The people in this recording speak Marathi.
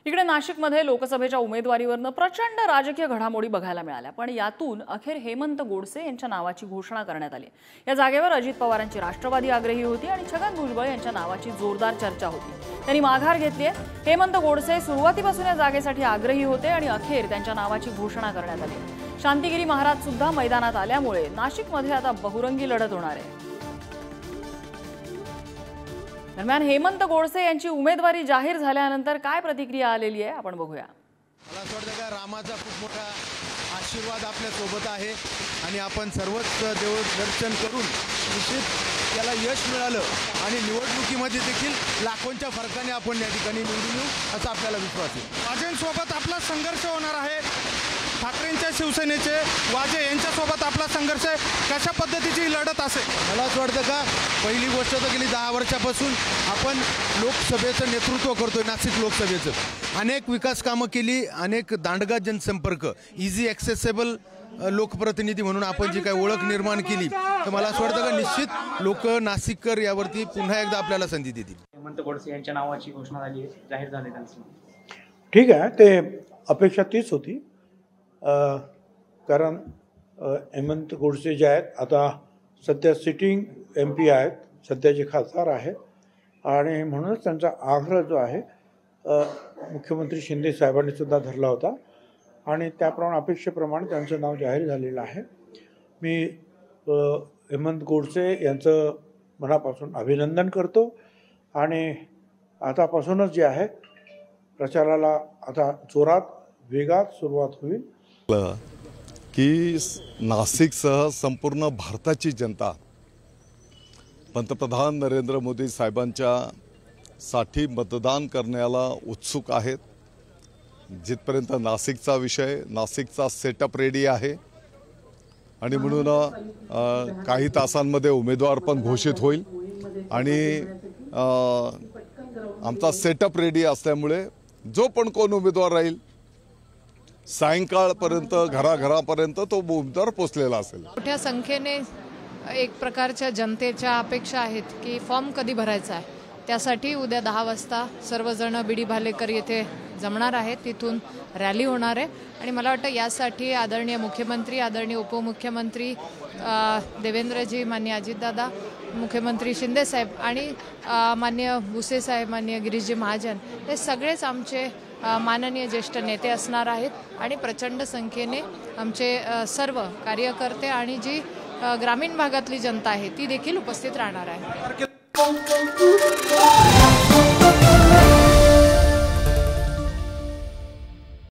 इकडे नाशिकमध्ये लोकसभेच्या उमेदवारीवरनं प्रचंड राजकीय घडामोडी बघायला मिळाल्या, पण यातून अखेर हेमंत गोडसे यांच्या नावाची घोषणा करण्यात आली। या जागेवर अजित पवारांची राष्ट्रवादी आग्रही होती आणि छगन भुजबळ यांच्या नावाची जोरदार चर्चा होती। त्यांनी माघार घेतली आहे। हेमंत गोडसे सुरुवातीपासून या जागेसाठी आग्रही होते आणि अखेर त्यांच्या नावाची घोषणा करण्यात आली। शांतिगिरी महाराज सुद्धा मैदानात आल्यामुळे नाशिकमध्ये आता बहुरंगी लढत होणार आहे। दरम्यान हेमंत गोडसे यांची उमेदवारी जाहीर झाल्यानंतर काय प्रतिक्रिया आलेली आहे आपण बघूया। मला असं वाटतं का रामाचा खूप मोठा आशीर्वाद आपल्या सोबत आहे आणि आपण सर्वच देवदर्शन करून निश्चित त्याला यश मिळालं आणि निवडणुकीमध्ये देखील लाखोंच्या फरकाने आपण या ठिकाणी निवडून येऊ असा आपल्याला विश्वास आहे। वाजेंसोबत आपला संघर्ष होणार आहे। ठाकरेंच्या शिवसेनेचे वाजे यांच्यासोबत आपला संघर्ष आहे। कशा पद्धतीची लढत असेल? मला असं वाटतं का पहिली गोष्ट तर गेली 10 वर्षापासून आपण लोकसभेचं नेतृत्व करतोय। नाशिक लोकसभेचं अनेक विकास कामं केली, अनेक दांडगा जनसंपर्क, इझी ॲक्सेसेबल लोकप्रतिनिधी म्हणून आपण जी काही ओळख निर्माण केली, तर मला असं वाटतं का निश्चित लोक नाशिककर यावरती पुन्हा एकदा आपल्याला संधी देतील। हेमंत गोडसे यांच्या नावाची घोषणा झाली आहे, जाहीर झाले त्यांचं। ठीक आहे, ते अपेक्षा तीच होती। कारण हेमंत गोडसे जे आहेत आता सध्या सिटिंग MP आहेत, सध्याचे खासदार आहेत आणि म्हणूनच त्यांचा आग्रह जो आहे मुख्यमंत्री शिंदे साहेबांनी सुद्धा धरला होता आणि त्याप्रमाणे अपेक्षेप्रमाणे त्यांचं नाव जाहीर झालेलं आहे। मी हेमंत गोडसे यांचं मनापासून अभिनंदन करतो आणि आतापासूनच जे आहे प्रचाराला आता जोरात वेगात सुरुवात होईल की नाशिकसह संपूर्ण भारताची जनता पंतप्रधान नरेंद्र मोदी साहेबांच्या साठी मतदान करण्याला उत्सुक आहेत। जिथपर्यंत नाशिकचा विषय, नाशिकचा सेटअप रेडी आहे आणि म्हणून काही तासांमध्ये उमेदवार पण घोषित होईल आणि आमचा सेटअप रेडी असल्यामुळे जो पण कोण उमेदवार राहील सायंकाळपर्यंत घराघरापर्यंत तो उमेदवार पोचलेला असेल। मोठ्या संख्येने एक प्रकारच्या जनतेच्या अपेक्षा आहेत की फॉर्म कधी भरायचा आहे, त्यासाठी उद्या 10 वाजता सर्वजण बीडी भालेकर येथे जमणार आहेत। तिथून रॅली होणार आहे आणि मला वाटतं यासाठी आदरणीय मुख्यमंत्री, आदरणीय उपमुख्यमंत्री देवेंद्रजी, माननीय अजितदादा, मुख्यमंत्री शिंदे साहेब आणि माननीय भुसे साहेब, माननीय गिरीशजी महाजन हे सगळेच आमचे माननीय ज्येष्ठ नेते असणार आहेत आणि प्रचंड संख्येने आमचे सर्व कार्यकर्ते आणि जी ग्रामीण भागातली जनता आहे ती देखील उपस्थित राहणार आहे।